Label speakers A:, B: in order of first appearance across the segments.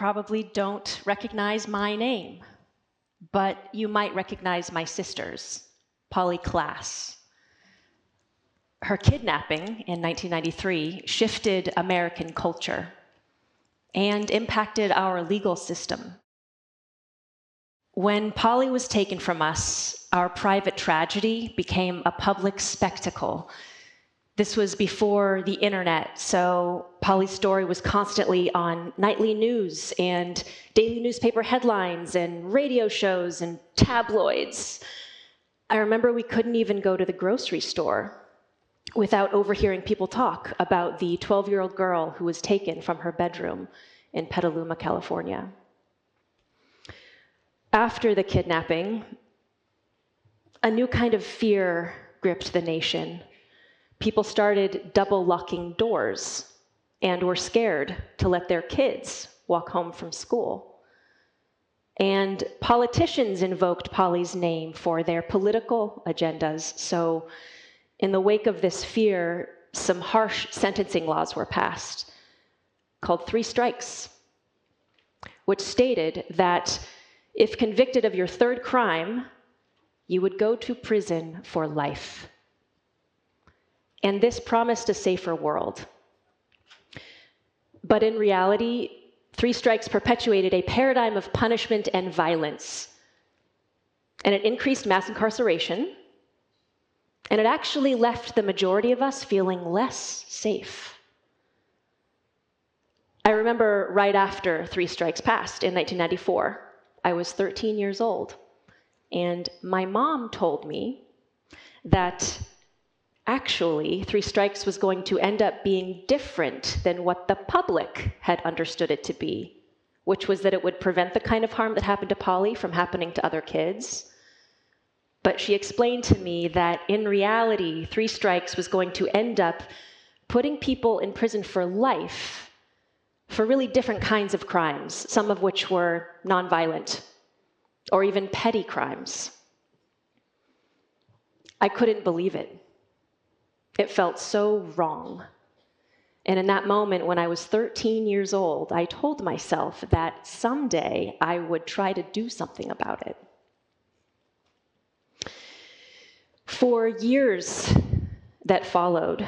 A: probably don't recognize my name, but you might recognize my sister's, Polly Klaas. Her kidnapping in 1993 shifted American culture and impacted our legal system. When Polly was taken from us, our private tragedy became a public spectacle. This was before the internet, so Polly's story was constantly on nightly news and daily newspaper headlines and radio shows and tabloids. I remember we couldn't even go to the grocery store without overhearing people talk about the 12-year-old girl who was taken from her bedroom in Petaluma, California. After the kidnapping, a new kind of fear gripped the nation. People started double locking doors and were scared to let their kids walk home from school. And politicians invoked Polly's name for their political agendas. So in the wake of this fear, some harsh sentencing laws were passed called 3 strikes, which stated that if convicted of your 3rd crime, you would go to prison for life. And this promised a safer world. But in reality, 3 strikes perpetuated a paradigm of punishment and violence. And it increased mass incarceration. And it actually left the majority of us feeling less safe. I remember right after 3 strikes passed in 1994, I was 13 years old. And my mom told me that actually 3 strikes was going to end up being different than what the public had understood it to be, which was that it would prevent the kind of harm that happened to Polly from happening to other kids. But she explained to me that in reality, 3 strikes was going to end up putting people in prison for life for really different kinds of crimes, some of which were nonviolent or even petty crimes. I couldn't believe it. It felt so wrong. And in that moment, when I was 13 years old, I told myself that someday I would try to do something about it. For years that followed,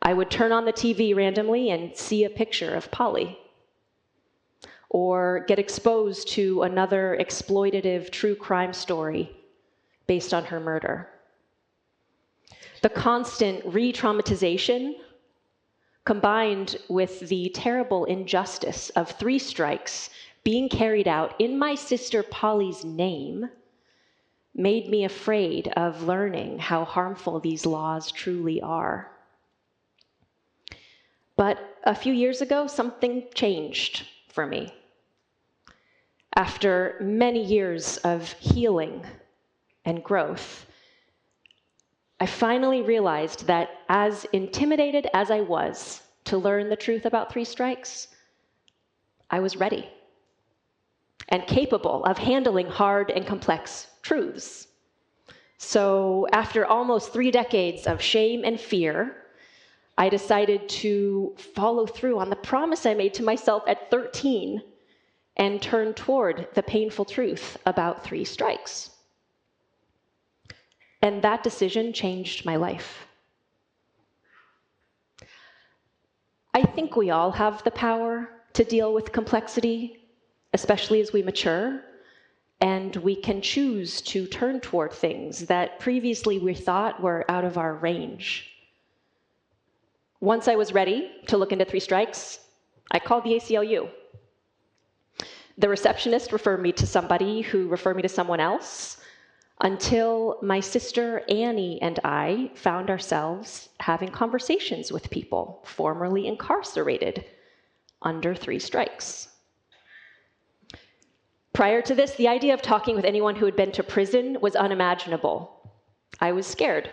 A: I would turn on the TV randomly and see a picture of Polly, or get exposed to another exploitative true crime story based on her murder. The constant re-traumatization, combined with the terrible injustice of 3 strikes being carried out in my sister Polly's name, made me afraid of learning how harmful these laws truly are. But a few years ago, something changed for me. After many years of healing and growth, I finally realized that as intimidated as I was to learn the truth about 3 strikes, I was ready and capable of handling hard and complex truths. So after almost 3 decades of shame and fear, I decided to follow through on the promise I made to myself at 13 and turn toward the painful truth about 3 strikes. And that decision changed my life. I think we all have the power to deal with complexity, especially as we mature, and we can choose to turn toward things that previously we thought were out of our range. Once I was ready to look into 3 strikes, I called the ACLU. The receptionist referred me to somebody who referred me to someone else, until my sister Annie and I found ourselves having conversations with people formerly incarcerated under 3 strikes. Prior to this, the idea of talking with anyone who had been to prison was unimaginable. I was scared.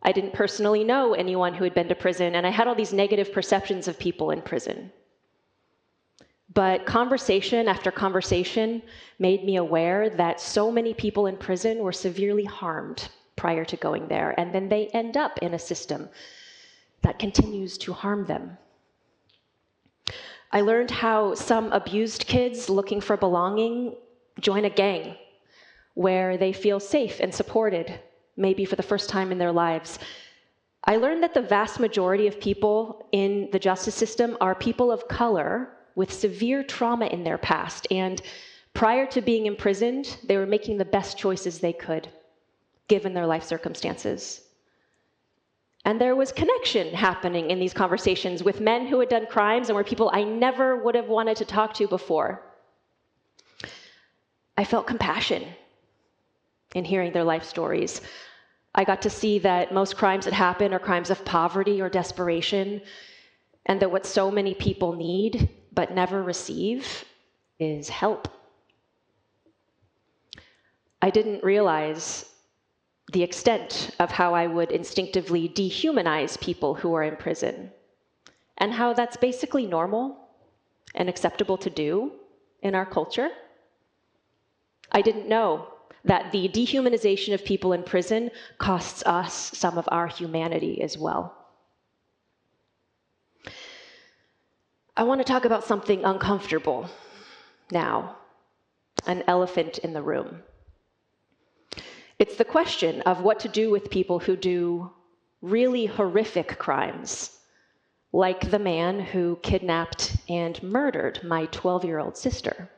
A: I didn't personally know anyone who had been to prison, and I had all these negative perceptions of people in prison. But conversation after conversation made me aware that so many people in prison were severely harmed prior to going there, and then they end up in a system that continues to harm them. I learned how some abused kids looking for belonging join a gang where they feel safe and supported, maybe for the first time in their lives. I learned that the vast majority of people in the justice system are people of color with severe trauma in their past, and prior to being imprisoned, they were making the best choices they could, given their life circumstances. And there was connection happening in these conversations with men who had done crimes and were people I never would have wanted to talk to before. I felt compassion in hearing their life stories. I got to see that most crimes that happen are crimes of poverty or desperation, and that what so many people need but never receive is help. I didn't realize the extent of how I would instinctively dehumanize people who are in prison, and how that's basically normal and acceptable to do in our culture. I didn't know that the dehumanization of people in prison costs us some of our humanity as well. I want to talk about something uncomfortable now, an elephant in the room. It's the question of what to do with people who do really horrific crimes, like the man who kidnapped and murdered my 12-year-old sister.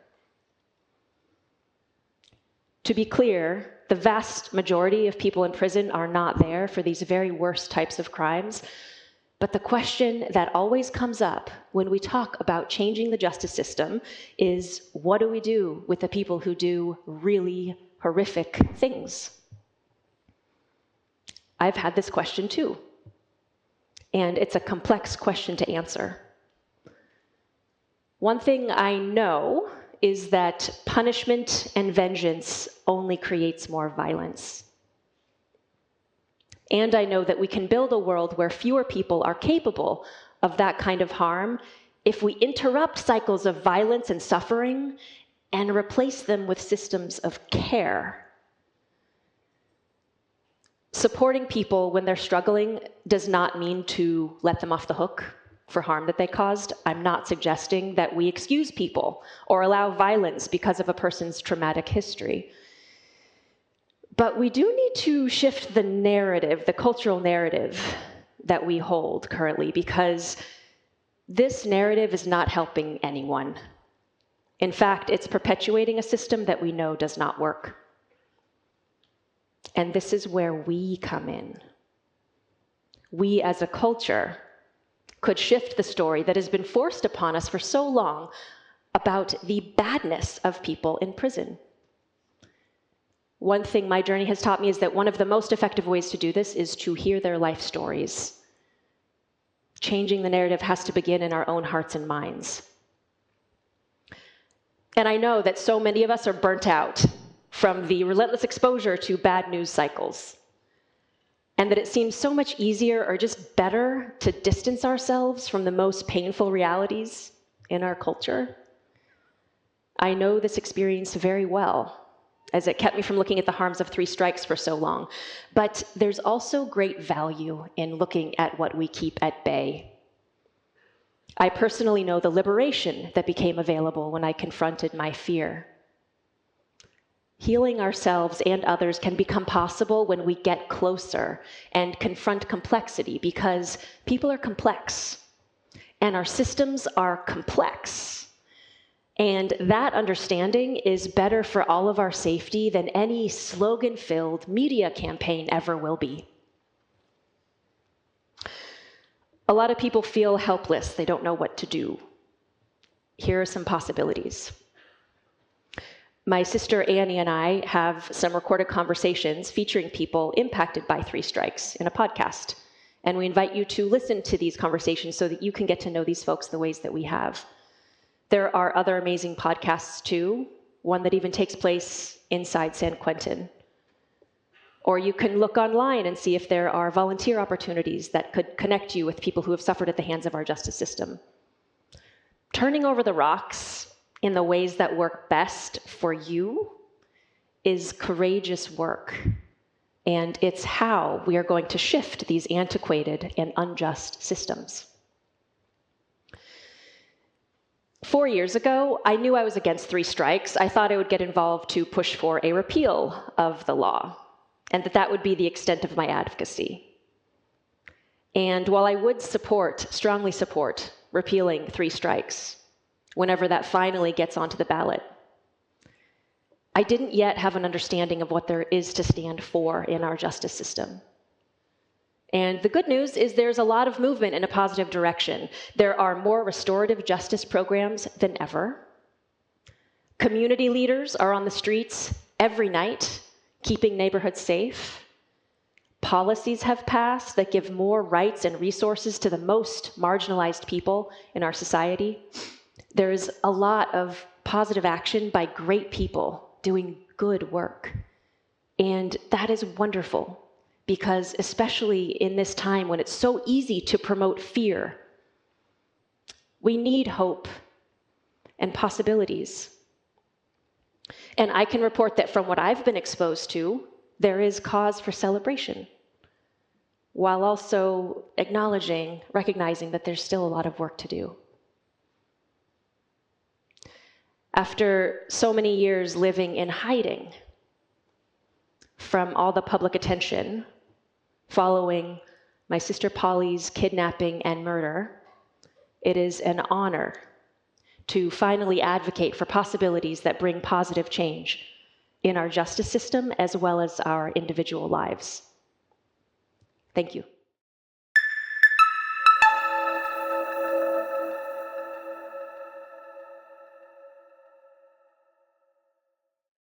A: To be clear, the vast majority of people in prison are not there for these very worst types of crimes, but the question that always comes up when we talk about changing the justice system is, what do we do with the people who do really horrific things? I've had this question too, and it's a complex question to answer. One thing I know is that punishment and vengeance only creates more violence. And I know that we can build a world where fewer people are capable of that kind of harm if we interrupt cycles of violence and suffering and replace them with systems of care. Supporting people when they're struggling does not mean to let them off the hook for harm that they caused. I'm not suggesting that we excuse people or allow violence because of a person's traumatic history. But we do need to shift the narrative, the cultural narrative that we hold currently, because this narrative is not helping anyone. In fact, it's perpetuating a system that we know does not work. And this is where we come in. We as a culture could shift the story that has been forced upon us for so long about the badness of people in prison. One thing my journey has taught me is that one of the most effective ways to do this is to hear their life stories. Changing the narrative has to begin in our own hearts and minds. And I know that so many of us are burnt out from the relentless exposure to bad news cycles, and that it seems so much easier or just better to distance ourselves from the most painful realities in our culture. I know this experience very well, as it kept me from looking at the harms of 3 strikes for so long. But there's also great value in looking at what we keep at bay. I personally know the liberation that became available when I confronted my fear. Healing ourselves and others can become possible when we get closer and confront complexity, because people are complex, and our systems are complex. And that understanding is better for all of our safety than any slogan-filled media campaign ever will be. A lot of people feel helpless. They don't know what to do. Here are some possibilities. My sister Annie and I have some recorded conversations featuring people impacted by 3 strikes in a podcast. And we invite you to listen to these conversations so that you can get to know these folks the ways that we have. There are other amazing podcasts too, one that even takes place inside San Quentin. Or you can look online and see if there are volunteer opportunities that could connect you with people who have suffered at the hands of our justice system. Turning over the rocks in the ways that work best for you is courageous work. And it's how we are going to shift these antiquated and unjust systems. 4 years ago, I knew I was against 3 strikes. I thought I would get involved to push for a repeal of the law, and that would be the extent of my advocacy. And while I would strongly support, repealing 3 strikes, whenever that finally gets onto the ballot, I didn't yet have an understanding of what there is to stand for in our justice system. And the good news is there's a lot of movement in a positive direction. There are more restorative justice programs than ever. Community leaders are on the streets every night, keeping neighborhoods safe. Policies have passed that give more rights and resources to the most marginalized people in our society. There is a lot of positive action by great people doing good work. And that is wonderful, because especially in this time when it's so easy to promote fear, we need hope and possibilities. And I can report that from what I've been exposed to, there is cause for celebration, while also recognizing that there's still a lot of work to do. After so many years living in hiding from all the public attention following my sister Polly's kidnapping and murder, it is an honor to finally advocate for possibilities that bring positive change in our justice system as well as our individual lives. Thank you.